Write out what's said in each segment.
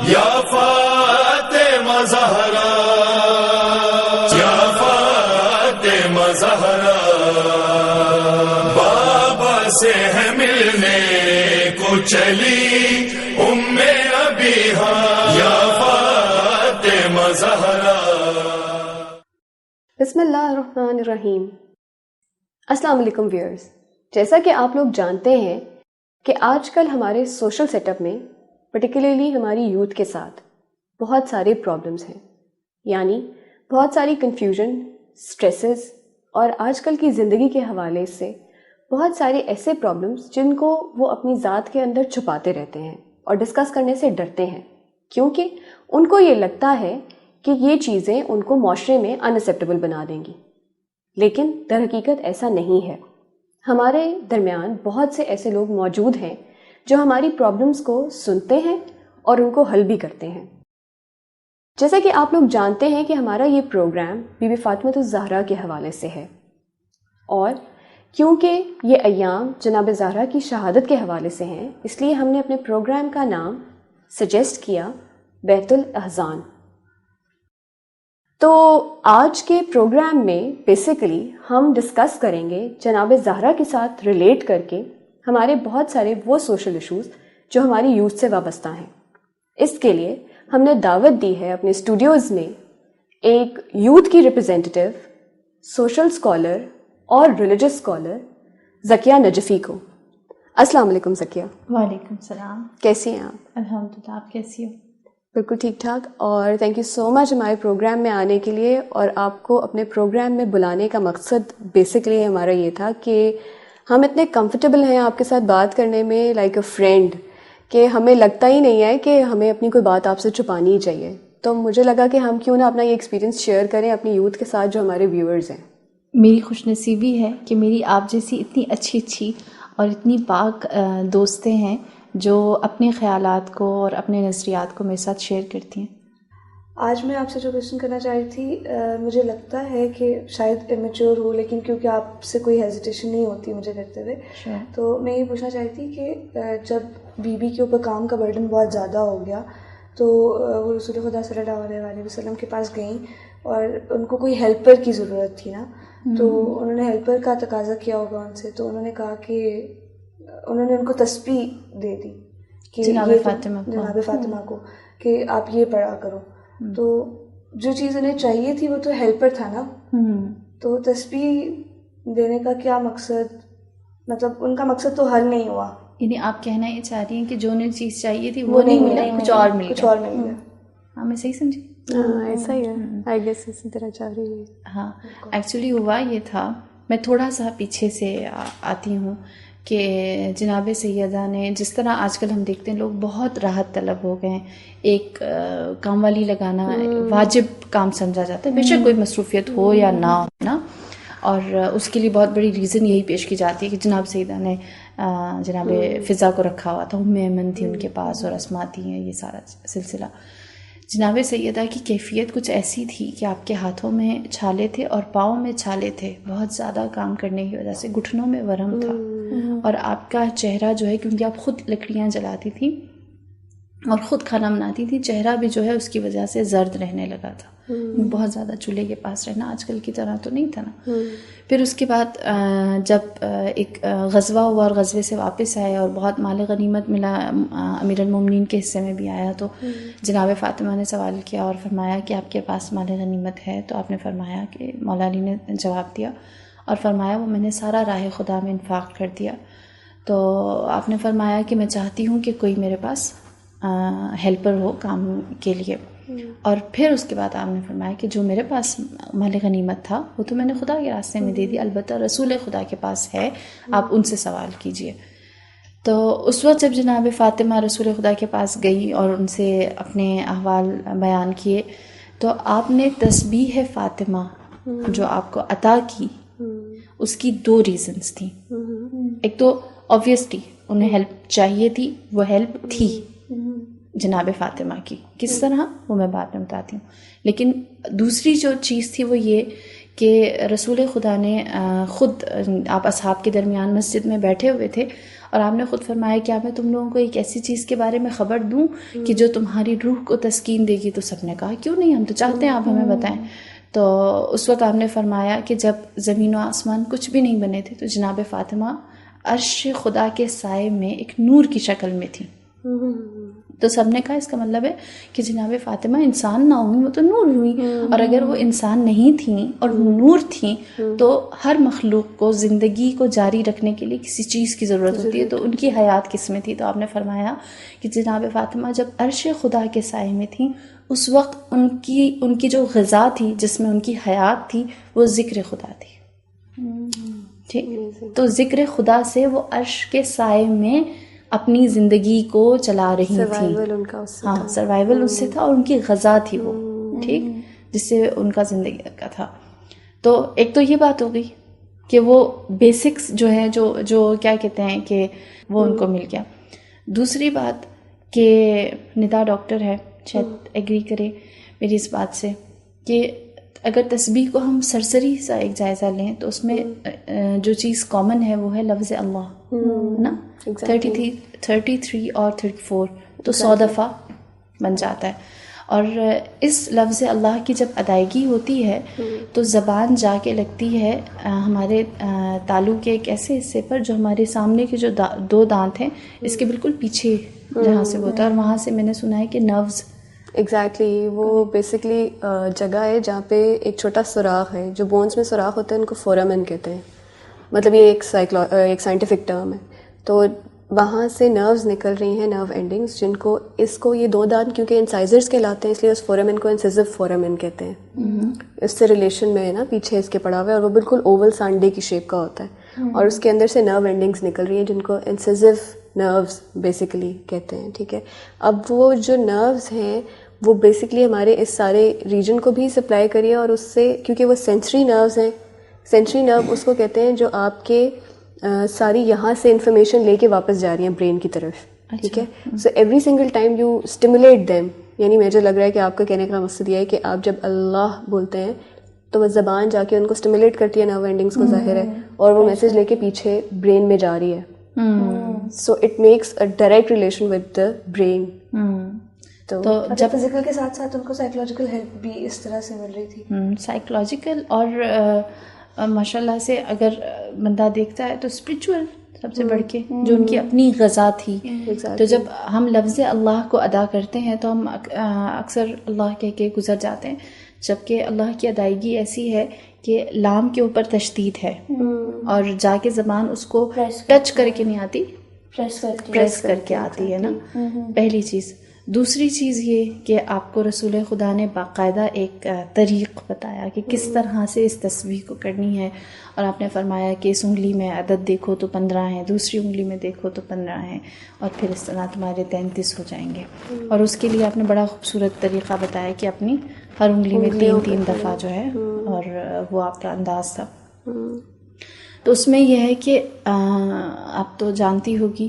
یا فاطمہ زہرا، یا فاطمہ زہرا، بابا سے ہے ملنے کو چلی ام ابیہا، یا فاطمہ زہرا۔ بسم اللہ الرحمن الرحیم۔ السلام علیکم ویئرز، جیسا کہ آپ لوگ جانتے ہیں کہ آج کل ہمارے سوشل سیٹ اپ میں پرٹیکولرلی ہماری یوتھ کے ساتھ بہت سارے پرابلمس ہیں، یعنی بہت ساری کنفیوژن، سٹریسز اور آج کل کی زندگی کے حوالے سے بہت سارے ایسے پرابلمس جن کو وہ اپنی ذات کے اندر چھپاتے رہتے ہیں اور ڈسکس کرنے سے ڈرتے ہیں، کیونکہ ان کو یہ لگتا ہے کہ یہ چیزیں ان کو معاشرے میں ان ایکسیپٹیبل بنا دیں گی، لیکن در حقیقت ایسا نہیں ہے۔ ہمارے درمیان بہت سے ایسے لوگ موجود ہیں جو ہماری پرابلمس کو سنتے ہیں اور ان کو حل بھی کرتے ہیں۔ جیسا کہ آپ لوگ جانتے ہیں کہ ہمارا یہ پروگرام بی بی فاطمہ الزہرا کے حوالے سے ہے، اور کیونکہ یہ ایام جناب زہرا کی شہادت کے حوالے سے ہیں، اس لیے ہم نے اپنے پروگرام کا نام سجیسٹ کیا بیت الاحزان۔ تو آج کے پروگرام میں بیسیکلی ہم ڈسکس کریں گے جناب زہرا کے ساتھ ریلیٹ کر کے ہمارے بہت سارے وہ سوشل ایشوز جو ہماری یوتھ سے وابستہ ہیں۔ اس کے لیے ہم نے دعوت دی ہے اپنے اسٹوڈیوز میں ایک یوتھ کی ریپرزینٹیو، سوشل اسکالر اور ریلیجس اسکالر ذکیہ نجفی کو۔ السلام علیکم ذکیہ۔ وعلیکم السلام۔ کیسی ہیں آپ؟ الحمدللہ، آپ کیسی ہو؟ بالکل ٹھیک ٹھاک، اور تھینک یو سو مچ ہمارے پروگرام میں آنے کے لیے، اور آپ کو اپنے پروگرام میں بلانے کا مقصد بیسکلی ہمارا یہ تھا کہ ہم اتنے کمفرٹیبل ہیں آپ کے ساتھ بات کرنے میں لائک اے فرینڈ، کہ ہمیں لگتا ہی نہیں ہے کہ ہمیں اپنی کوئی بات آپ سے چھپانی ہی چاہیے۔ تو مجھے لگا کہ ہم کیوں نہ اپنا یہ ایکسپیرینس شیئر کریں اپنی یوتھ کے ساتھ جو ہمارے ویورز ہیں۔ میری خوش نصیبی ہے کہ میری آپ جیسی اتنی اچھی اور اتنی پاک دوستیں ہیں جو اپنے خیالات کو اور اپنے نظریات کو میرے ساتھ شیئر کرتی ہیں۔ آج میں آپ سے جو کویشچن کرنا چاہ رہی تھی، مجھے لگتا ہے کہ شاید امیچور ہو، لیکن کیونکہ آپ سے کوئی ہیزیٹیشن نہیں ہوتی مجھے کرتے ہوئے، تو میں یہ پوچھنا چاہ رہی تھی کہ جب بی بی کے اوپر کام کا برڈن بہت زیادہ ہو گیا تو وہ رسول خدا صلی اللہ علیہ وسلم کے پاس گئیں اور ان کو کوئی ہیلپر کی ضرورت تھی نا، تو انہوں نے ہیلپر کا تقاضا کیا ہوگا ان سے، تو انہوں نے کہا کہ انہوں نے ان کو تسبیح دے دی کہ جناب فاطمہ کو کہ آپ یہ پڑھا کرو۔ تو جو چیز انہیں چاہیے تھی وہ تو ہیلپر تھا نا، تو تسبیح دینے کا کیا مقصد، مطلب ان کا مقصد تو حل نہیں ہوا۔ یعنی آپ کہنا یہ چاہ رہی ہیں کہ جو انہیں چیز چاہیے تھی وہ نہیں ملا، کچھ اور مل گیا۔ ہاں، میں صحیح سمجھی؟ ایسا ہی ہے، آئی گیس اسی طرح چاہ رہی ہے۔ ہاں، ایکچولی ہوا یہ تھا، میں تھوڑا سا پیچھے سے آتی ہوں کہ جناب سیدہ نے، جس طرح آج کل ہم دیکھتے ہیں لوگ بہت راحت طلب ہو گئے ہیں، ایک کام والی لگانا واجب کام سمجھا جاتا ہے، بے شک کوئی مصروفیت ہو یا نہ ہو نا، اور اس کے لیے بہت بڑی ریزن یہی پیش کی جاتی ہے کہ جناب سیدہ نے جناب فضا کو رکھا ہوا تھا، ام ایمن تھی ان کے پاس اور اسما تھی ہیں، یہ سارا سلسلہ۔ جناب سیدہ کی کیفیت کچھ ایسی تھی کہ آپ کے ہاتھوں میں چھالے تھے اور پاؤں میں چھالے تھے، بہت زیادہ کام کرنے کی وجہ سے گھٹنوں میں ورم تھا، اور آپ کا چہرہ جو ہے، کیونکہ آپ خود لکڑیاں جلاتی تھیں اور خود کھانا بناتی تھی، چہرہ بھی جو ہے اس کی وجہ سے زرد رہنے لگا تھا، بہت زیادہ چولہے کے پاس رہنا آج کل کی طرح تو نہیں تھا نا۔ پھر اس کے بعد جب ایک غزوہ ہوا اور غزوے سے واپس آئے اور بہت مال غنیمت ملا، امیر المومنین کے حصے میں بھی آیا، تو جناب فاطمہ نے سوال کیا اور فرمایا کہ آپ کے پاس مال غنیمت ہے؟ تو آپ نے فرمایا کہ مولا علی نے جواب دیا اور فرمایا وہ میں نے سارا راہ خدا میں انفاق کر دیا۔ تو آپ نے فرمایا کہ میں چاہتی ہوں کہ کوئی میرے پاس ہیلپر ہو کام کے لیے، اور پھر اس کے بعد آپ نے فرمایا کہ جو میرے پاس مال غنیمت تھا وہ تو میں نے خدا کے راستے میں دے دی، البتہ رسول خدا کے پاس ہے، آپ ان سے سوال کیجئے۔ تو اس وقت جب جناب فاطمہ رسول خدا کے پاس گئی اور ان سے اپنے احوال بیان کیے، تو آپ نے تسبیح فاطمہ جو آپ کو عطا کی، اس کی دو ریزنز تھیں۔ ایک تو آبویسلی انہیں ہیلپ چاہیے تھی، وہ ہیلپ تھی جناب فاطمہ کی، کس طرح وہ میں بعد میں بتاتی ہوں، لیکن دوسری جو چیز تھی وہ یہ کہ رسول خدا نے خود، آپ اصحاب کے درمیان مسجد میں بیٹھے ہوئے تھے اور آپ نے خود فرمایا کیا میں تم لوگوں کو ایک ایسی چیز کے بارے میں خبر دوں کہ جو تمہاری روح کو تسکین دے گی؟ تو سب نے کہا کیوں نہیں، ہم تو چاہتے ہیں آپ ہمیں بتائیں. تو اس وقت آپ نے فرمایا کہ جب زمین و آسمان کچھ بھی نہیں بنے تھے تو جناب فاطمہ عرش خدا کے سائے میں ایک نور کی شکل میں تھی. تو سب نے کہا اس کا مطلب ہے کہ جناب فاطمہ انسان نہ ہوئی، وہ تو نور ہوئی، اور اگر وہ انسان نہیں تھیں اور نور تھیں تو ہر مخلوق کو زندگی کو جاری رکھنے کے لیے کسی چیز کی ضرورت ہوتی ہے، تو ان کی حیات کس میں تھی؟ تو آپ نے فرمایا کہ جناب فاطمہ جب عرش خدا کے سائے میں تھیں اس وقت ان کی جو غذا تھی، جس میں ان کی حیات تھی، وہ ذکر خدا تھی. ٹھیک، تو ذکر خدا سے وہ عرش کے سائے میں اپنی زندگی کو چلا رہی تھیں. ہاں، سروائیول اس سے تھا اور ان کی غذا تھی وہ، ٹھیک، جس سے ان کا زندگی کا تھا. تو ایک تو یہ بات ہو گئی کہ وہ بیسکس جو ہے جو کیا کہتے ہیں کہ وہ ان کو مل گیا. دوسری بات کہ ندا ڈاکٹر ہے، شاید ایگری کرے میری اس بات سے، کہ اگر تسبیح کو ہم سرسری سا ایک جائزہ لیں تو اس میں جو چیز کامن ہے وہ ہے لفظ اللہ، نا، 33 اور 34 تو 100 دفعہ بن جاتا ہے. اور اس لفظ اللہ کی جب ادائیگی ہوتی ہے تو زبان جا کے لگتی ہے ہمارے تالو کے ایک ایسے حصے پر جو ہمارے سامنے کے جو 2 دانت ہیں اس کے بالکل پیچھے جہاں سے ہوتا ہے، اور وہاں سے میں نے سنا ہے کہ نروز ایگزیکٹلی وہ بیسکلی جگہ ہے جہاں پہ ایک چھوٹا سوراخ ہے، جو بونس میں سوراخ ہوتا ہے ان کو فورامن کہتے ہیں، مطلب یہ ایک سائنٹیفک ٹرم ہے. تو وہاں سے نروز نکل رہی ہیں، نرو اینڈنگس، جن کو یہ 2 دانت کیونکہ انسائزرز کہلاتے ہیں اس لیے اس فورامن کو انسیزو فورامن کہتے ہیں. اس سے ریلیشن میں ہے نا پیچھے اس کے پڑا ہوا ہے، اور وہ بالکل اوول سانڈے کی شیپ کا ہوتا ہے، اور اس کے اندر سے نرو اینڈنگس نکل رہی ہیں جن کو انسیزو نروز بیسیکلی کہتے ہیں. ٹھیک ہے، اب وہ جو نروز ہیں وہ بیسکلی ہمارے اس سارے ریجن کو بھی سپلائی کریے، اور اس سے کیونکہ وہ سینسری نروز ہیں، سینسری نرو اس کو کہتے ہیں جو آپ کے ساری یہاں سے انفارمیشن لے کے واپس جا رہی ہیں برین کی طرف. ٹھیک ہے، so every single time you stimulate them, یعنی مجھے لگ رہا ہے کہ آپ کا کہنے کا مقصد یہ ہے کہ آپ جب اللہ بولتے ہیں تو وہ زبان جا کے ان کو اسٹیمولیٹ کرتی ہے نرو اینڈنگس کو، ظاہر ہے، اور وہ میسج لے کے پیچھے برین میں جا رہی ہے. So it makes a direct relation with the brain. تو جب فزیکل کے ساتھ ساتھ ان کو سائیکولوجیکل ہیلپ بھی اس طرح سے مل رہی تھی. سائیکولوجیکل اور ماشاء اللہ سے اگر بندہ دیکھتا ہے تو اسپریچول سب سے بڑھ کے جو ان کی اپنی غذا تھی. تو جب ہم لفظ اللہ کو ادا کرتے ہیں تو ہم اکثر اللہ کہہ کے گزر جاتے ہیں، جبکہ اللہ کی ادائیگی ایسی ہے کہ لام کے اوپر تشدید ہے اور جا کے زبان اس کو ٹچ کر کے نہیں آتی، پریس کر کے آتی ہے نا، پہلی چیز. دوسری چیز یہ کہ آپ کو رسول خدا نے باقاعدہ ایک طریق بتایا کہ کس طرح سے اس تسبیح کو کرنی ہے، اور آپ نے فرمایا کہ اس انگلی میں عدد دیکھو تو 15 ہیں، دوسری انگلی میں دیکھو تو 15 ہیں، اور پھر اس طرح تمہارے 33 ہو جائیں گے. اور اس کے لیے آپ نے بڑا خوبصورت طریقہ بتایا کہ اپنی ہر انگلی میں 3 دفعہ جو ہے، اور وہ آپ کا انداز تھا. تو اس میں یہ ہے کہ آپ تو جانتی ہوگی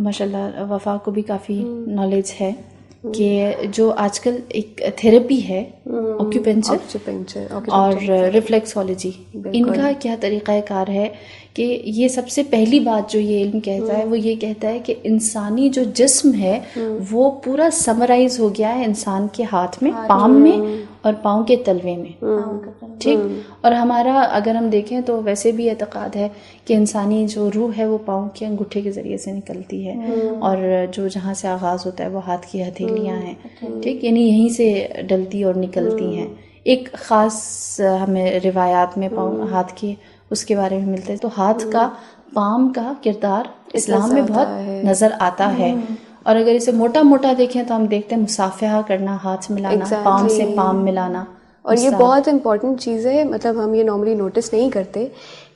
ماشاءاللہ، وفا کو بھی کافی نالج ہے کہ جو آج کل ایک تھیراپی ہے آکیوپنچر اور ریفلیکسولوجی، ان کا کیا طریقہ کار ہے کہ یہ سب سے پہلی بات جو یہ علم کہتا ہے وہ یہ کہتا ہے کہ انسانی جو جسم ہے وہ پورا سمرائز ہو گیا ہے انسان کے ہاتھ میں، پام میں اور پاؤں کے تلوے میں. ٹھیک، اور ہمارا اگر ہم دیکھیں تو ویسے بھی اعتقاد ہے کہ انسانی جو روح ہے وہ پاؤں کے انگوٹھے کے ذریعے سے نکلتی ہے، اور جو جہاں سے آغاز ہوتا ہے وہ ہاتھ کی ہتھیلیاں ہیں. ٹھیک، یعنی یہیں سے ڈلتی اور نکلتی ہیں. ایک خاص ہمیں روایات میں پاؤں ہاتھ کے اس کے بارے میں ملتا ہے. تو ہاتھ کا، پام کا کردار اسلام میں بہت نظر آتا ہے. اور اگر اسے موٹا موٹا دیکھیں تو ہم دیکھتے ہیں مصافحہ کرنا، ہاتھ ملانا، پام سے پام ملانا. اور یہ بہت امپورٹنٹ چیز ہے، مطلب ہم یہ نارملی نوٹس نہیں کرتے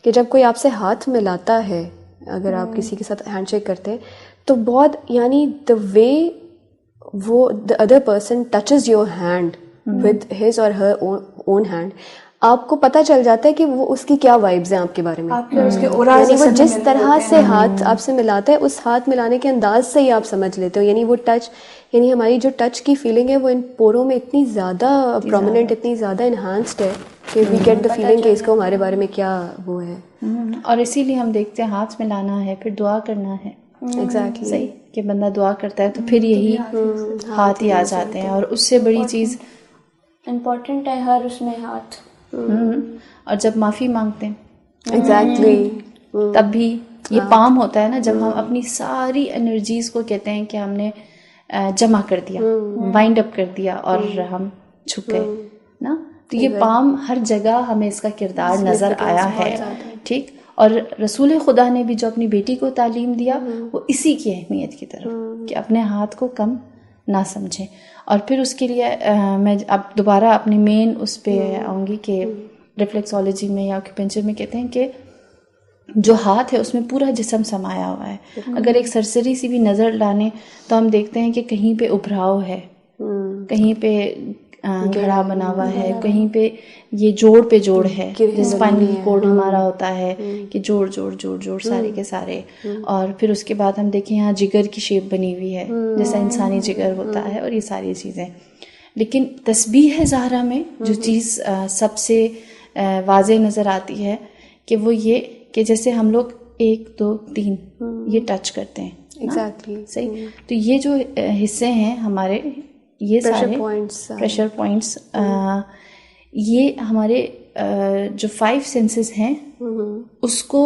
کہ جب کوئی آپ سے ہاتھ ملاتا ہے، اگر آپ کسی کے ساتھ ہینڈ شیک کرتے تو بہت، یعنی دا وے وہ the other person touches your hand with his or Hare own hand, آپ کو پتہ چل جاتا ہے کہ وہ اس کی کیا وائبز ہیں آپ کے بارے میں. آپ کے اس کے اورا یعنی وہ جس طرح سے ہاتھ آپ سے ملاتا ہے, اس ہاتھ ملانے کے انداز سے ہی آپ سمجھ لیتے ہو. یعنی وہ ٹچ, یعنی ہماری جو ٹچ کی فیلنگ ہے وہ ان پوروں میں اتنی زیادہ پرومیننٹ, اتنی زیادہ انہانسڈ ہے کہ وی گیٹ دا فیلنگ کہ اس کو ہمارے بارے میں کیا وہ ہے. اور اسی لیے ہم دیکھتے ہیں ہاتھ ملانا ہے, پھر دعا کرنا ہے. ایگزیکٹلی صحیح, کہ بندہ دعا کرتا ہے تو پھر یہی ہاتھ ہی آ جاتے ہیں. اور اس سے بڑی چیز امپورٹنٹ ہے ہر اس میں ہاتھ. اور جب معافی مانگتے ہیں ایگزیکٹلی تب بھی یہ پام ہوتا ہے نا, جب ہم اپنی ساری انرجیز کو کہتے ہیں کہ ہم نے جمع کر دیا, وائنڈ اپ کر دیا اور ہم چھپ گئے نا. تو یہ پام ہر جگہ ہمیں اس کا کردار نظر آیا ہے. ٹھیک, اور رسول خدا نے بھی جو اپنی بیٹی کو تعلیم دیا وہ اسی کی اہمیت کی طرف, کہ اپنے ہاتھ کو کم نہ سمجھیں. اور پھر اس کے لیے میں اب دوبارہ اپنی مین اس پہ آؤں گی کہ ریفلیکسولوجی میں یا آکیوپنچر میں کہتے ہیں کہ جو ہاتھ ہے اس میں پورا جسم سمایا ہوا ہے. اگر ایک سرسری سی بھی نظر ڈالیں تو ہم دیکھتے ہیں کہ کہیں پہ ابھراؤ ہے, کہیں پہ گھڑا بنا ہوا ہے, کہیں پہ یہ جوڑ پہ جوڑ ہے, جس اسپائنل کورڈ ہمارا ہوتا ہے کہ جوڑ جوڑ جوڑ جوڑ سارے کے سارے. اور پھر اس کے بعد ہم دیکھیں یہاں جگر کی شیپ بنی ہوئی ہے جیسا انسانی جگر ہوتا ہے, اور یہ ساری چیزیں. لیکن تسبیح زہرا میں جو چیز سب سے واضح نظر آتی ہے کہ وہ یہ کہ جیسے ہم لوگ 1 2 3 یہ ٹچ کرتے ہیں. ایگزیکٹلی صحیح. تو یہ جو حصے ہیں ہمارے, یہ سارے پریشر پوائنٹس, یہ ہمارے جو 5 سینسز ہیں اس کو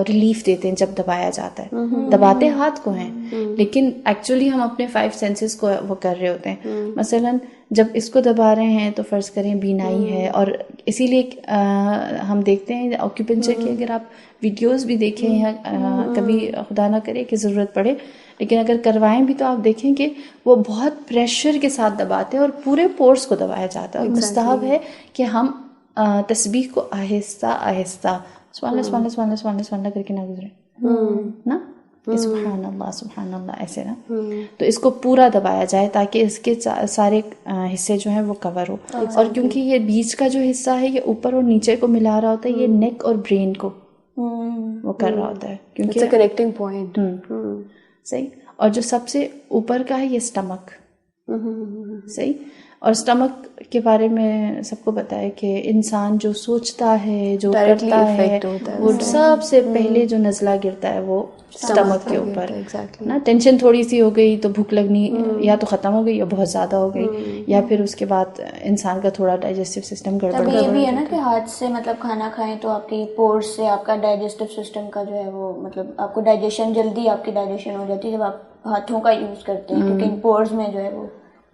ریلیف دیتے ہیں جب دبایا جاتا ہے. دباتے ہاتھ کو ہیں لیکن ایکچولی ہم اپنے 5 سینسز کو وہ کر رہے ہوتے ہیں. مثلاً جب اس کو دبا رہے ہیں تو فرض کریں بینائی ہے, اور اسی لیے ہم دیکھتے ہیں آکیوپنچر کی اگر آپ ویڈیوز بھی دیکھیں یا کبھی خدا نہ کرے کہ ضرورت پڑے, لیکن اگر کروائیں بھی تو آپ دیکھیں کہ وہ بہت پریشر کے ساتھ دباتے ہیں اور پورے پورس کو دبایا جاتا ہے. اور مستحب ہے کہ ہم تسبیح کو آہستہ آہستہ سبحان اللہ سبحان اللہ سبحان اللہ سبحان اللہ سبحان اللہ کر کے نہ گزریں نا, کہ سبحان اللہ ایسے نا. تو اس کو پورا دبایا جائے تاکہ اس کے سارے حصے جو ہیں وہ کور ہو. اور کیونکہ یہ بیچ کا جو حصہ ہے یہ اوپر اور نیچے کو ملا رہا ہوتا ہے, یہ نیک اور برین کو وہ کر رہا ہوتا ہے, کیونکہ کنیکٹنگ پوائنٹ. صحیح. اور جو سب سے اوپر کا ہے یہ اسٹمک. صحیح. اور اسٹمک کے بارے میں سب کو پتا ہے کہ انسان جو سوچتا ہے, جو کرتا ہے, وہ سب سے پہلے جو نزلہ گرتا ہے وہ اسٹمک کے اوپر نا. ٹینشن تھوڑی سی ہو گئی تو بھوک لگنی یا تو ختم ہو گئی یا بہت زیادہ ہو گئی, یا پھر اس کے بعد انسان کا تھوڑا ڈائجسٹو سسٹم گڑبڑ. اب یہ بھی ہے نا کہ ہاتھ سے مطلب کھانا کھائیں تو آپ کی پورس سے آپ کا ڈائجسٹو سسٹم کا جو ہے وہ مطلب آپ کو ڈائجیشن جلدی آپ کی ڈائجیشن ہو جاتی ہے جب آپ ہاتھوں کا یوز کرتے ہیں, کیونکہ ان پورس میں جو ہے وہ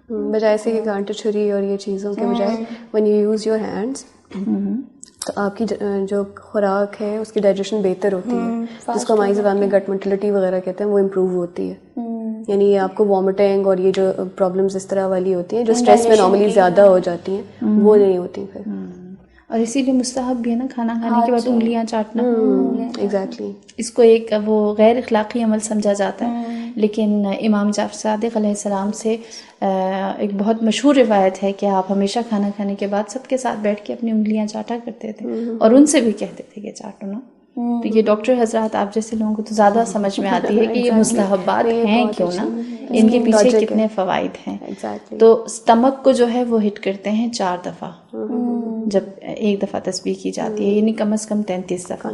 بجائے سے کہ کانٹے چھری اور یہ چیزوں کے بجائے when you use your hands تو آپ کی جو خوراک ہے اس کی ڈائجیشن بہتر ہوتی ہے, جس کو ہماری زبان میں گٹ موٹیلٹی وغیرہ کہتے ہیں, وہ امپروو ہوتی ہے. یعنی آپ کو وامٹنگ اور یہ جو پرابلمز اس طرح والی ہوتی ہیں جو اسٹریس میں نارملی زیادہ ہو جاتی ہیں وہ نہیں ہوتی پھر. اور اسی لیے مستحب بھی ہے نا کھانا کھانے کے بعد انگلیاں چاٹنا. ایگزیکٹلی. اس کو ایک وہ غیر اخلاقی عمل سمجھا جاتا ہے, لیکن امام جعفر صادق علیہ السلام سے ایک بہت مشہور روایت ہے کہ آپ ہمیشہ کھانا کھانے کے بعد سب کے ساتھ بیٹھ کے اپنی انگلیاں چاٹا کرتے تھے, اور ان سے بھی کہتے تھے کہ چاٹو نا. تو یہ ڈاکٹر حضرات آپ جیسے لوگوں کو تو زیادہ سمجھ میں آتی ہے کہ یہ مستحبات ہیں کیوں نا, ان کے پیچھے کتنے فوائد ہیں. تو اسٹمک کو جو ہے وہ ہٹ کرتے ہیں 4 دفعہ جب ایک دفعہ تسبیح کی جاتی ہے, یعنی کم از کم 33 دفعہ.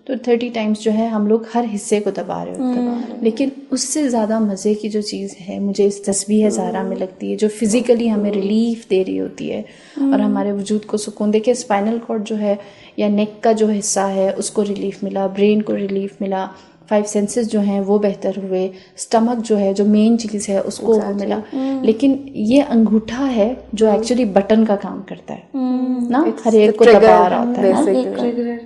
تو 30 ٹائمز جو ہے ہم لوگ ہر حصے کو دبا رہے ہوتے ہیں. لیکن اس سے زیادہ مزے کی جو چیز ہے مجھے اس تسبیح زہرا میں لگتی ہے, جو فزیکلی ہمیں ریلیف دے رہی ہوتی ہے اور ہمارے وجود کو سکون. دیکھیں اسپائنل کارڈ جو ہے یا نیک کا جو حصہ ہے اس کو ریلیف ملا, برین کو ریلیف ملا, 5 سینسز جو ہیں وہ بہتر ہوئے, اسٹمک جو ہے جو مین چیز ہے اس کو وہ ملا. لیکن یہ انگوٹھا ہے جو ایکچولی بٹن کا کام کرتا ہے نا, ہر ایک کو دبا رہا ہوتا ہے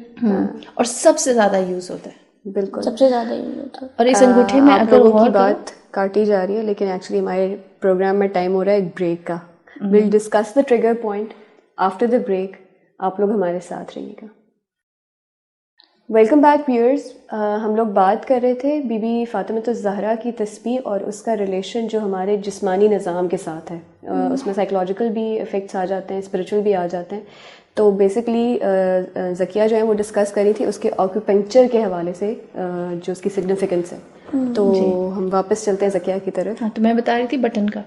اور سب سے زیادہ یوز ہوتا ہے. بالکل سب سے زیادہ یوز ہوتا ہے. اور اس انگوٹھے میں آپ لوگوں کی بات کاٹی جا رہی ہے, لیکن ایکچولی ہمارے پروگرام میں ٹائم ہو رہا ہے ایک بریک کا. Will discuss the trigger point after the break. آپ لوگ ہمارے ساتھ رہیے گا. Welcome back viewers. ہم لوگ بات کر رہے تھے بی بی فاطمۃ الزہرا کی تسبیح اور اس کا ریلیشن جو ہمارے جسمانی نظام کے ساتھ ہے. اس میں سائیکولوجیکل بھی افیکٹس آ جاتے ہیں, اسپریچول بھی آ جاتے ہیں. تو بیسکلی ذکیہ جو ہے وہ ڈسکس کری تھی اس کے آکوپنکچر کے حوالے سے جو اس کی سگنیفیکنس ہے. تو ہم واپس چلتے ہیں ذکیہ کی طرف. ہاں, تو میں بتا رہی تھی بٹن کا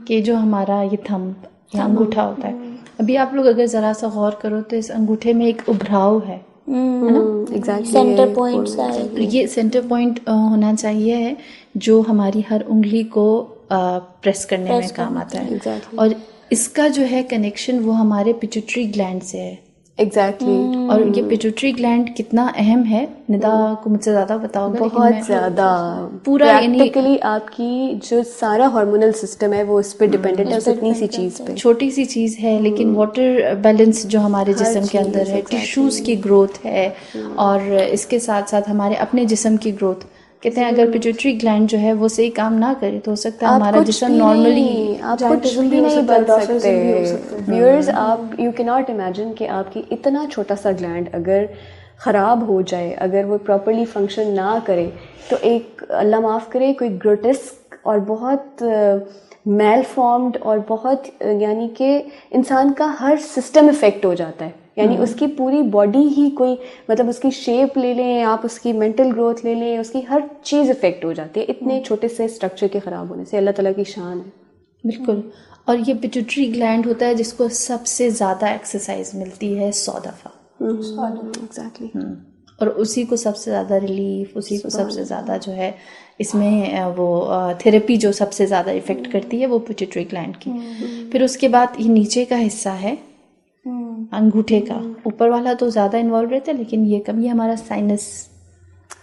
کہ جو ہمارا یہ تھمب یا انگوٹھا ہوتا ہے, ابھی آپ لوگ اگر ذرا سا غور کرو تو اس انگوٹھے میں ایک ابھراؤ ہے, سینٹر پوائنٹ. یہ سینٹر پوائنٹ ہونا چاہیے ہے جو ہماری ہر انگلی کو پریس کرنے میں کام آتا ہے. اور اس کا جو ہے کنیکشن وہ ہمارے پیٹیوٹری گلینڈ سے ہے. ایگزیکٹلی. اور یہ پیٹیوٹری گلینڈ کتنا اہم ہے, ندا کو مجھ سے زیادہ پتا ہوگا. بہت زیادہ. پورا پریکٹیکلی آپ کی جو سارا ہارمونل سسٹم ہے وہ اس پہ ڈیپینڈنٹ ہے, اس اتنی سی چیز پہ. چھوٹی سی چیز ہے لیکن واٹر بیلنس جو ہمارے جسم کے اندر ہے, ٹیشوز کی گروتھ ہے, اور اس کے ساتھ ساتھ ہمارے اپنے جسم کی گروتھ. کہتے ہیں اگر پیٹیوٹری گلینڈ جو ہے وہ صحیح کام نہ کرے تو ہو سکتا ہے ہمارا جسم نارملی آپ کچھ بھی نہیں بن سکتے. ویورز, آپ یو کی ناٹ امیجن کہ آپ کی اتنا چھوٹا سا گلینڈ اگر خراب ہو جائے, اگر وہ پراپرلی فنکشن نہ کرے تو ایک اللہ معاف کرے کوئی گروٹسک اور بہت میل فارمڈ اور بہت یعنی کہ انسان کا ہر سسٹم افیکٹ ہو جاتا ہے. یعنی اس کی پوری باڈی ہی کوئی مطلب اس کی شیپ لے لیں آپ, اس کی مینٹل گروتھ لے لیں, اس کی ہر چیز افیکٹ ہو جاتی ہے اتنے چھوٹے سے اسٹرکچر کے خراب ہونے سے. اللہ تعالیٰ کی شان ہے. بالکل. اور یہ پیٹیوٹری گلینڈ ہوتا ہے جس کو سب سے زیادہ ایکسرسائز ملتی ہے 100 دفعہ. ایگزیکٹلی. اور اسی کو سب سے زیادہ ریلیف, اسی کو سب سے زیادہ جو ہے اس میں وہ تھراپی جو سب سے زیادہ افیکٹ کرتی ہے وہ پیٹیوٹری گلینڈ کی. پھر اس کے بعد یہ نیچے کا حصہ ہے انگوٹھے کا, اوپر والا تو زیادہ انوالو رہتا ہے لیکن یہ کم, یہ ہمارا سائنس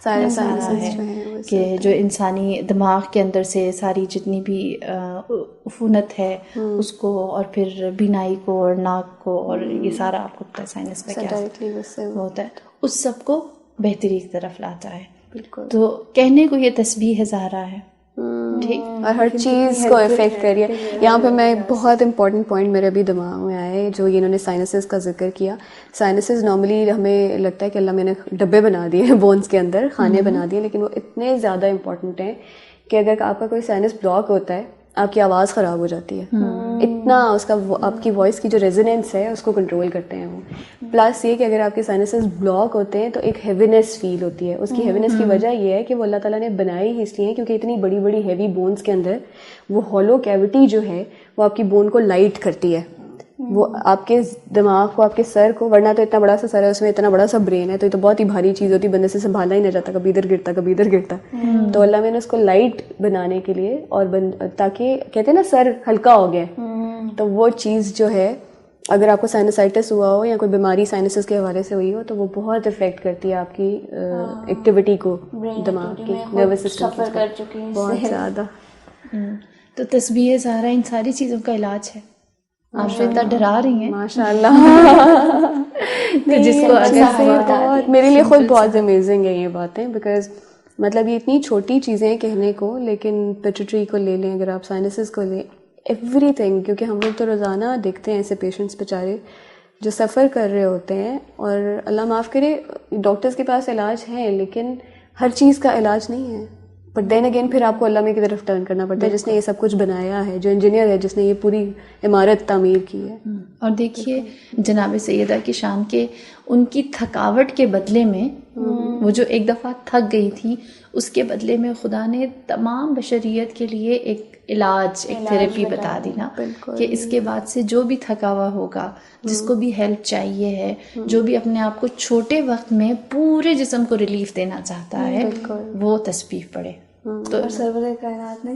ہے کہ جو انسانی دماغ کے اندر سے ساری جتنی بھی عفونت ہے اس کو, اور پھر بینائی کو اور ناک کو, اور یہ سارا آپ کو پتہ ہے سائنس کا کیا ہوتا ہے, اس سب کو بہتری کی طرف لاتا ہے. بالکل. تو کہنے کو یہ تسبیح زہرا ہے, ٹھیک, اور ہر چیز کو افیکٹ کریے. یہاں پہ میں بہت امپورٹنٹ پوائنٹ میرے ابھی دماغ میں آئے جو انہوں نے سائنسز کا ذکر کیا. سائنسز نارملی ہمیں لگتا ہے کہ اللہ میں نے ڈبے بنا دیے ہیں بونس کے اندر, خانے بنا دیے, لیکن وہ اتنے زیادہ امپورٹنٹ ہیں کہ اگر آپ کا کوئی سائنس بلاک ہوتا ہے آپ کی آواز خراب ہو جاتی ہے. اتنا اس کا آپ کی وائس کی جو ریزونینس ہے اس کو کنٹرول کرتے ہیں وہ. پلس یہ کہ اگر آپ کے سائنسز بلاک ہوتے ہیں تو ایک ہیوینس فیل ہوتی ہے. اس کی ہیوینس کی وجہ یہ ہے کہ وہ اللہ تعالیٰ نے بنائی ہی اس لیے کیونکہ اتنی بڑی بڑی ہیوی بونس کے اندر وہ ہالو کیوٹی جو ہے وہ آپ کی بون کو لائٹ کرتی ہے, وہ آپ کے دماغ کو, آپ کے سر کو, ورنہ تو اتنا بڑا سا سر ہے اس میں اتنا بڑا سا برین ہے تو یہ تو بہت ہی بھاری چیز ہوتی, بندے سے سنبھالا ہی نہ جاتا, کبھی ادھر گرتا کبھی ادھر گرتا. تو اللہ میں نے اس کو لائٹ بنانے کے لیے اور تاکہ کہتے ہیں نا سر ہلکا ہو گیا, تو وہ چیز جو ہے اگر آپ کو سائنسائٹس ہوا ہو یا کوئی بیماری سائنسز کے حوالے سے ہوئی ہو تو وہ بہت افیکٹ کرتی ہے آپ کی ایکٹیویٹی کو, دماغ کی, نروس سسٹم کی بہت زیادہ. تو تسبیح زہرا ان ساری چیزوں کا علاج ہے. آپ جو اتنا ڈرا رہی ہیں ماشاء اللہ, جس کو اگر میرے لیے خود بہت امیزنگ ہے یہ باتیں, بیکاز مطلب یہ اتنی چھوٹی چیزیں ہیں کہنے کو, لیکن پیٹیوٹری کو لے لیں, اگر آپ سائنسز کو لیں, ایوری تھنگ, کیونکہ ہم لوگ تو روزانہ دیکھتے ہیں ایسے پیشنٹس بیچارے جو سفر کر رہے ہوتے ہیں, اور اللہ معاف کرے ڈاکٹرز کے پاس علاج ہے لیکن ہر چیز کا علاج نہیں ہے. بٹ دین اگین پھر آپ کو اللہ میں کی طرف ٹرن کرنا پڑتا ہے جس نے یہ سب کچھ بنایا ہے, جو انجینئر ہے جس نے یہ پوری عمارت تعمیر کی ہے. اور دیکھیے جناب سیدہ کی شان کے ان کی تھکاوٹ کے بدلے میں وہ جو ایک دفعہ تھک گئی تھی اس کے بدلے میں خدا نے تمام بشریت کے لیے ایک علاج, ایک تھراپی بتا دی نا, کہ اس کے بعد سے جو بھی تھکا ہوا ہوگا, جس کو بھی ہیلپ چاہیے ہے, جو بھی اپنے آپ کو چھوٹے وقت میں پورے جسم کو ریلیف دینا چاہتا ہے وہ تسبیح پڑھے. اور سرور کائنات نے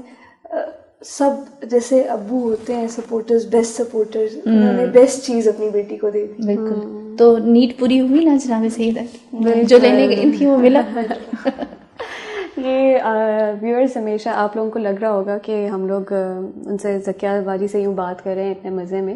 سب جیسے ابو ہوتے ہیں سپورٹرز, بیسٹ سپورٹرز, انہوں نے بیسٹ چیز اپنی بیٹی کو دے دی. بالکل. تو نیڈ پوری ہوئی نا جناب سیدہ, جو لینے گئی تھی وہ ملا. یہ ویورز ہمیشہ آپ لوگوں کو لگ رہا ہوگا کہ ہم لوگ ان سے ذکیہ باجی سے یوں بات کر رہے ہیں اتنے مزے میں,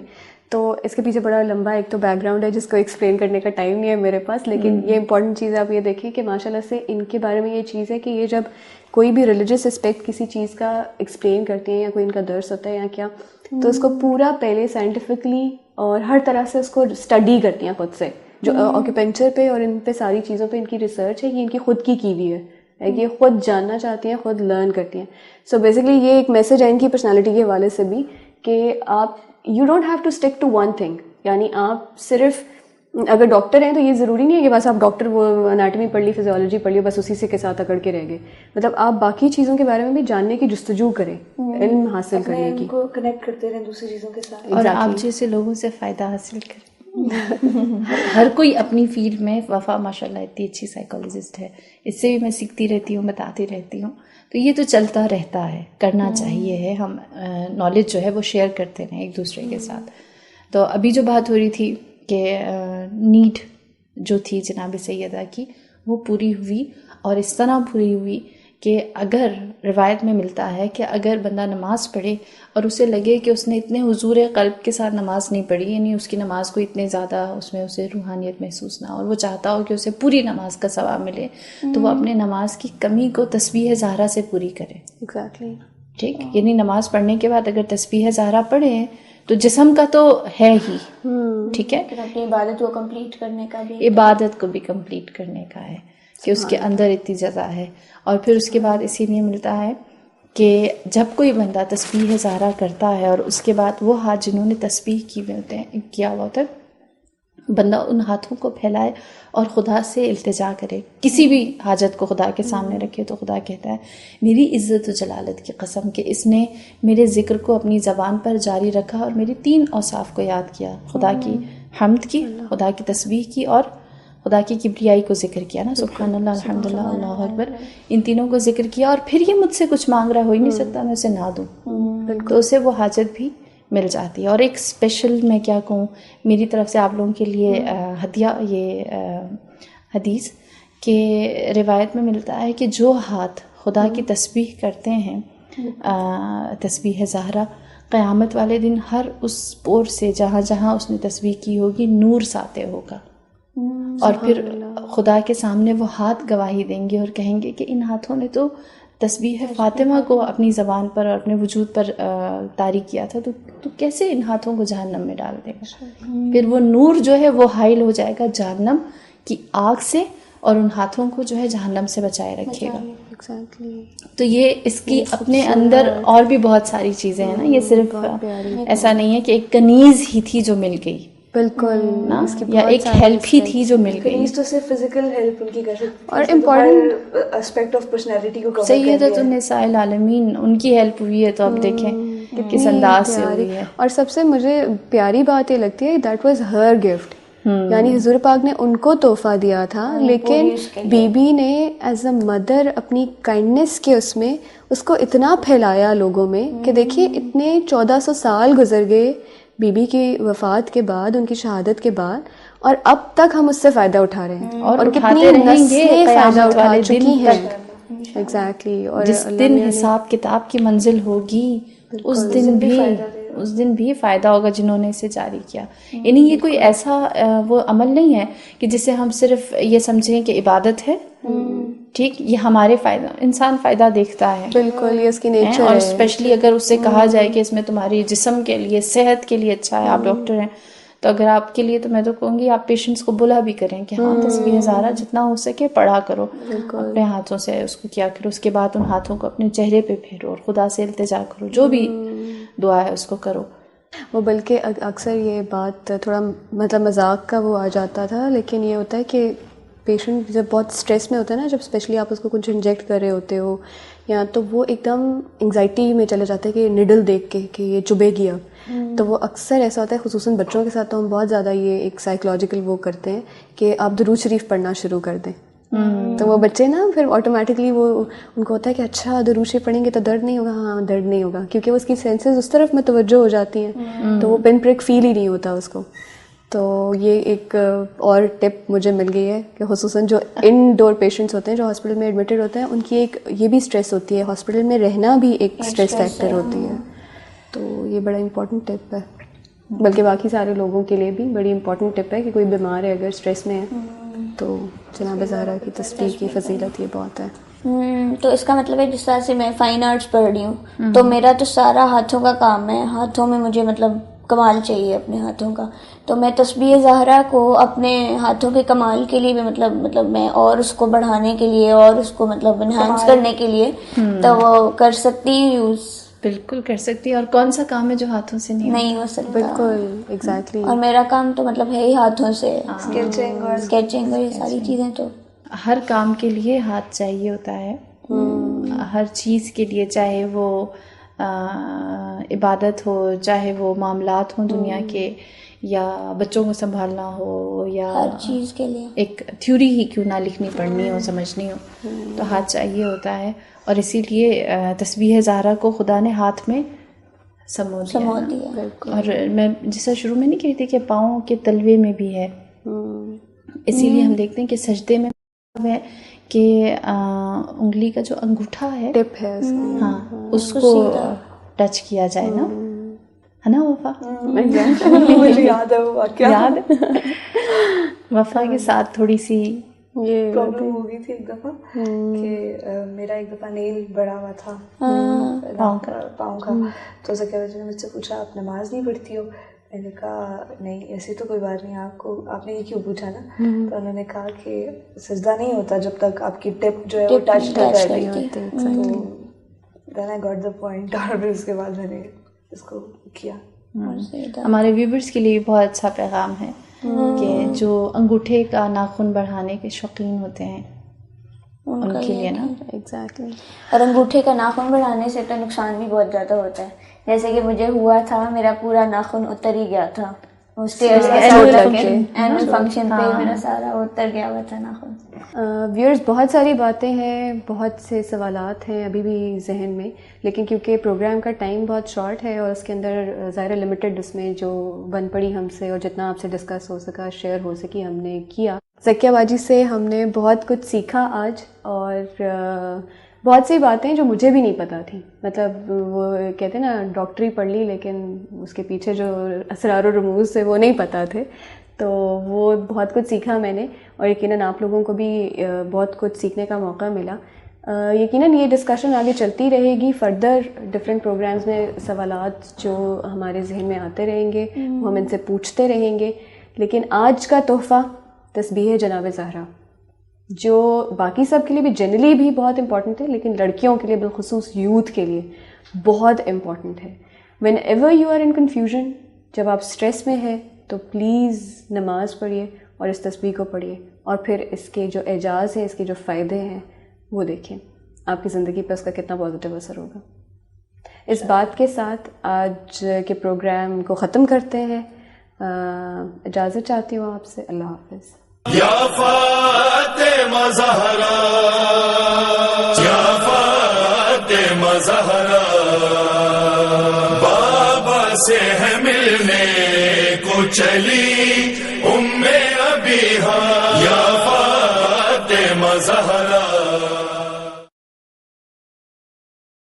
تو اس کے پیچھے بڑا لمبا ایک تو بیک گراؤنڈ ہے جس کو ایکسپلین کرنے کا ٹائم نہیں ہے میرے پاس, لیکن یہ امپورٹنٹ چیز آپ یہ دیکھیں کہ ماشاء اللہ سے ان کے بارے میں یہ چیز ہے کہ یہ جب کوئی بھی ریلیجیس اسپیکٹ کسی چیز کا ایکسپلین کرتی ہیں یا کوئی ان کا درس ہوتا ہے یا کیا, تو اس کو پورا پہلے سائنٹیفکلی اور ہر طرح سے اس کو اسٹڈی کرتی ہیں خود سے, جو آکوپنچر پہ اور ان پہ ساری چیزوں پہ ان کی ریسرچ ہے، یہ ان کی خود کی ہوئی ہے، یہ خود جاننا چاہتی ہیں، خود لرن کرتی ہیں. سو بیسکلی یہ ایک میسج ہے ان کی پرسنالٹی کے حوالے سے بھی کہ آپ you don't have to stick to one thing. یعنی آپ صرف اگر ڈاکٹر ہیں تو یہ ضروری نہیں ہے کہ بس آپ ڈاکٹر وہ اناٹمی پڑھ لی، فزیولوجی پڑھ لی، بس اسی سے کے ساتھ اکڑ کے رہ گئے. مطلب آپ باقی چیزوں کے بارے میں بھی جاننے کی جستجو کریں، علم حاصل کرنے کی، کو کنیکٹ کرتے رہیں دوسری چیزوں کے ساتھ، اور آپ جیسے لوگوں سے فائدہ حاصل کریں. ہر کوئی اپنی فیلڈ میں، وفا ماشاء اللہ اتنی اچھی سائیکالوجسٹ ہے، اس سے بھی میں سیکھتی رہتی ہوں، بتاتی رہتی ہوں. تو یہ تو چلتا رہتا ہے، کرنا چاہیے ہے. ہم نالج جو ہے وہ شیئر کرتے رہیں ایک دوسرے کے ساتھ. تو ابھی جو بات ہو رہی تھی کہ نیڈ جو تھی جناب سیدہ کی وہ پوری ہوئی، اور اس طرح پوری ہوئی کہ اگر روایت میں ملتا ہے کہ اگر بندہ نماز پڑھے اور اسے لگے کہ اس نے اتنے حضور قلب کے ساتھ نماز نہیں پڑھی، یعنی اس کی نماز کو اتنے زیادہ اس میں اسے روحانیت محسوس نہ، اور وہ چاہتا ہو کہ اسے پوری نماز کا ثواب ملے، تو وہ اپنے نماز کی کمی کو تسبیح زہرا سے پوری کرے. ایگزیکٹلی. ٹھیک، یعنی نماز پڑھنے کے بعد اگر تسبیح زہرا پڑھے تو جسم کا تو ہے ہی، ٹھیک ہے، اپنی عبادت کو کمپلیٹ کرنے کا بھی، عبادت کو بھی کمپلیٹ کرنے کا ہے کہ اس کے اندر اتنی جزا ہے. اور پھر اس کے بعد اسی لیے ملتا ہے کہ جب کوئی بندہ تسبیح زہرا کرتا ہے اور اس کے بعد وہ ہاتھ جنہوں نے تسبیح کیا ہوا ہوتا ہے، بندہ ان ہاتھوں کو پھیلائے اور خدا سے التجا کرے، کسی بھی حاجت کو خدا کے سامنے رکھے، تو خدا کہتا ہے میری عزت و جلالت کی قسم کہ اس نے میرے ذکر کو اپنی زبان پر جاری رکھا اور میری 3 اوصاف کو یاد کیا، خدا کی حمد کی، خدا کی تسبیح کی، اور خدا کی کبریائی کو ذکر کیا نا، سبحان اللہ، الحمدللہ، اللہ اکبر، ان تینوں کو ذکر کیا. اور پھر یہ مجھ سے کچھ مانگ رہا ہو ہی نہیں سکتا میں اسے نہ دوں، تو اسے وہ حاجت بھی مل جاتی ہے. اور ایک اسپیشل میں کیا کہوں، میری طرف سے آپ لوگوں کے لیے ہدیہ یہ حدیث کہ روایت میں ملتا ہے کہ جو ہاتھ خدا کی تسبیح کرتے ہیں، تسبیح زہرا، قیامت والے دن ہر اس پور سے جہاں جہاں اس نے تسبیح کی ہوگی نور ساطع ہوگا، اور پھر خدا کے سامنے وہ ہاتھ گواہی دیں گے اور کہیں گے کہ ان ہاتھوں نے تو تسبیح فاطمہ کو اپنی زبان پر اور اپنے وجود پر طاری کیا تھا، تو کیسے ان ہاتھوں کو جہنم میں ڈال دے گا. پھر وہ نور جو ہے وہ حائل ہو جائے گا جہنم کی آگ سے، اور ان ہاتھوں کو جو ہے جہنم سے بچائے رکھے گا. تو یہ اس کی اپنے اندر اور بھی بہت ساری چیزیں ہیں نا، یہ صرف ایسا نہیں ہے کہ ایک کنیز ہی تھی جو مل گئی، بالکل، یا ایک ہیلپ ہی تھی جو مل گئی. تو صرف فزیکل ہیلپ ان کی کر سکتی اور امپورٹنٹ اسپیکٹ آف پرسنالٹی کو کور سیدۃ النساء العالمین، ان کی ہیلپ ہوئی ہے تو اب دیکھیں کس انداز سے ہوئی ہے. اور سب سے مجھے پیاری بات یہ لگتی ہے دیٹ واز ہر گفٹ، یعنی حضور پاک نے ان کو تحفہ دیا تھا، لیکن بی بی نے ایز اے مدر اپنی کائنڈنس کے اس میں اس کو اتنا پھیلایا لوگوں میں کہ دیکھیے اتنے 1400 سال گزر گئے بی بی کی وفات کے بعد، ان کی شہادت کے بعد، اور اب تک ہم اس سے فائدہ اٹھا رہے ہیں، اور کتنی نسلیں فائدہ اٹھا چکی ہیں. ایگزیکٹلی. اور جس دن حساب کتاب کی منزل ہوگی اس دن بھی فائدہ ہوگا جنہوں نے اسے جاری کیا. یعنی یہ کوئی ایسا وہ عمل نہیں ہے کہ جسے ہم صرف یہ سمجھیں کہ عبادت ہے، ٹھیک، یہ ہمارے فائدہ، انسان فائدہ دیکھتا ہے، بالکل، یہ اس کی نیچر ہے. اور اسپیشلی اگر اس سے کہا جائے کہ اس میں تمہاری جسم کے لیے، صحت کے لیے اچھا ہے، آپ ڈاکٹر ہیں، تو اگر آپ کے لیے، تو میں تو کہوں گی آپ پیشنٹس کو بلا بھی کریں کہ ہاں تسبیح زہرا جتنا ہو سکے پڑھا کرو، اپنے ہاتھوں سے اس کو کیا کرو، اس کے بعد ان ہاتھوں کو اپنے چہرے پہ پھیرو اور خدا سے التجا کرو، جو بھی دعا ہے اس کو کرو. وہ بلکہ اکثر یہ بات تھوڑا مطلب مذاق کا وہ آ جاتا تھا، لیکن یہ ہوتا ہے کہ پیشنٹ جب بہت اسٹریس میں ہوتا ہے نا، جب اسپیشلی آپ اس کو کچھ انجیکٹ کر رہے ہوتے ہو، یا تو وہ ایک دم انگزائٹی میں چلے جاتے ہیں کہ نڈل دیکھ کے کہ یہ چبھے گی اب، تو وہ اکثر ایسا ہوتا ہے، خصوصاً بچوں کے ساتھ تو ہم بہت زیادہ یہ ایک سائیکولوجیکل وہ کرتے ہیں کہ آپ درود شریف پڑھنا شروع کر دیں. تو وہ بچے نا پھر آٹومیٹکلی وہ ان کو ہوتا ہے کہ اچھا درود شریف پڑھیں گے تو درد نہیں ہوگا، ہاں درد نہیں ہوگا، کیونکہ اس کی سینسز اس طرف میں توجہ ہو جاتی ہیں، تو وہ پن پرک فیل ہی نہیں ہوتا اس کو. تو یہ ایک اور ٹپ مجھے مل گئی ہے کہ خصوصاً جو ان ڈور پیشنٹس ہوتے ہیں جو ہاسپٹل میں ایڈمیٹڈ ہوتے ہیں، ان کی ایک یہ بھی اسٹریس ہوتی ہے، ہاسپٹل میں رہنا بھی ایک اسٹریس فیکٹر ہوتی ہے. تو یہ بڑا امپورٹنٹ ٹپ ہے، بلکہ باقی سارے لوگوں کے لیے بھی بڑی امپورٹنٹ ٹپ ہے کہ کوئی بیمار ہے اگر اسٹریس میں ہے تو جناب زہرا کی تسبیح کی فضیلت یہ بہت ہے. تو اس کا مطلب ہے جس طرح سے میں فائن آرٹس پڑھ رہی ہوں تو میرا تو سارا ہاتھوں کا کام ہے، ہاتھوں میں مجھے مطلب کمال چاہیے اپنے ہاتھوں کا. تو میں تسبیح زہرا کو اپنے ہاتھوں کے کمال کے لیے بھی مطلب میں اور اس کو بڑھانے کے لیے اور اس کو مطلب انہانس کرنے کے لیے تو وہ کر سکتی ہوں یوز. بالکل کر سکتی ہے. اور کون سا کام ہے جو ہاتھوں سے نہیں ہو سکتا؟ بالکل ایگزیکٹلی. اور میرا کام تو مطلب ہے ہی ہاتھوں سے، اسکیچنگ اور یہ ساری چیزیں. تو ہر کام کے لیے ہاتھ چاہیے ہوتا ہے، ہر چیز کے لیے، چاہے وہ عبادت ہو، چاہے وہ معاملات ہوں دنیا کے، یا بچوں کو سنبھالنا ہو، یا ہر چیز کے لیے ایک تھیوری ہی کیوں نہ لکھنی پڑھنی ہو، سمجھنی ہو، تو ہاتھ چاہیے ہوتا ہے. اور اسی لیے تسبیح زہرا کو خدا نے ہاتھ میں سمو دیا. اور میں جیسا شروع میں نہیں کہی تھی کہ پاؤں کے تلوے میں بھی ہے، اسی لیے ہم دیکھتے ہیں کہ سجدے میں ہے کہ انگلی کا جو انگوٹھا ہے، ٹپ ہے، ہاں، اس کو ٹچ کیا جائے نا، ہے نا وفا؟ مجھے یاد ہے وہ واقعہ، یاد ہے وفا کے ساتھ تھوڑی سی یہ پرابلم ہو گئی تھی ایک دفعہ کہ میرا ایک دفعہ نیل بڑا ہوا تھا پاؤں کا. تو ذکیہ نے مجھ سے پوچھا آپ نماز نہیں پڑھتی ہو؟ میں نے کہا نہیں ایسی تو کوئی بات نہیں، آپ نے یہ کیوں پوچھا نا؟ تو انہوں نے کہا کہ سجدہ نہیں ہوتا جب تک آپ کی ٹپ جو ہے وہ ٹچ نہ کرتی. دین آئی گاٹ دا پوائنٹ. اور پھر اس کے بعد میں نے اس کو کیا. ہمارے ویورز کے لیے بہت اچھا پیغام ہے کہ جو انگوٹھے کا ناخن بڑھانے کے شوقین ہوتے ہیں ان کے لیے نا. ایگزیکٹلی. اور انگوٹھے کا ناخن بڑھانے سے تو نقصان بھی بہت زیادہ ہوتا ہے. جیسے کہ مجھے ہوا تھا، میرا پورا ناخن اتر ہی گیا تھا اینول فنکشن پہ، میرا سارا اتر گیا ہوا تھا ناخن. ویورز، بہت ساری باتیں ہیں، بہت سے سوالات ہیں ابھی بھی ذہن میں، لیکن کیونکہ پروگرام کا ٹائم بہت شارٹ ہے اور اس کے اندر ظاہر لمیٹڈ اس میں جو بن پڑی ہم سے اور جتنا آپ سے ڈسکس ہو سکا، شیئر ہو سکی، ہم نے کیا. ذکیہ باجی سے ہم نے بہت کچھ سیکھا آج، اور بہت سی باتیں جو مجھے بھی نہیں پتہ تھیں. مطلب وہ کہتے ہیں نا ڈاکٹری پڑھ لی لیکن اس کے پیچھے جو اسرار و رموز تھے وہ نہیں پتہ تھے. تو وہ بہت کچھ سیکھا میں نے، اور یقیناً آپ لوگوں کو بھی بہت کچھ سیکھنے کا موقع ملا. یقیناً یہ ڈسکشن آگے چلتی رہے گی. فردر ڈفرینٹ پروگرامز میں سوالات جو ہمارے ذہن میں آتے رہیں گے وہ ہم ان سے پوچھتے رہیں گے. لیکن آج کا تحفہ تسبیح جناب زہرا، جو باقی سب کے لیے بھی جنرلی بھی بہت امپورٹنٹ ہے، لیکن لڑکیوں کے لیے بالخصوص یوتھ کے لیے بہت امپورٹنٹ ہے. Whenever you are in confusion, جب آپ اسٹریس میں ہیں تو پلیز نماز پڑھیے اور اس تسبیح کو پڑھیے، اور پھر اس کے جو اعجاز ہیں، اس کے جو فائدے ہیں وہ دیکھیں. آپ کی زندگی پہ اس کا کتنا پازیٹیو اثر ہوگا. اس بات کے ساتھ آج کے پروگرام کو ختم کرتے ہیں. اجازت چاہتی ہوں آپ سے. اللہ حافظ. یا فاطمہ زہرا، یا فاطمہ زہرا، بابا سے ہے ملنے کو چلی ام ابیہا، یا فاطمہ زہرا.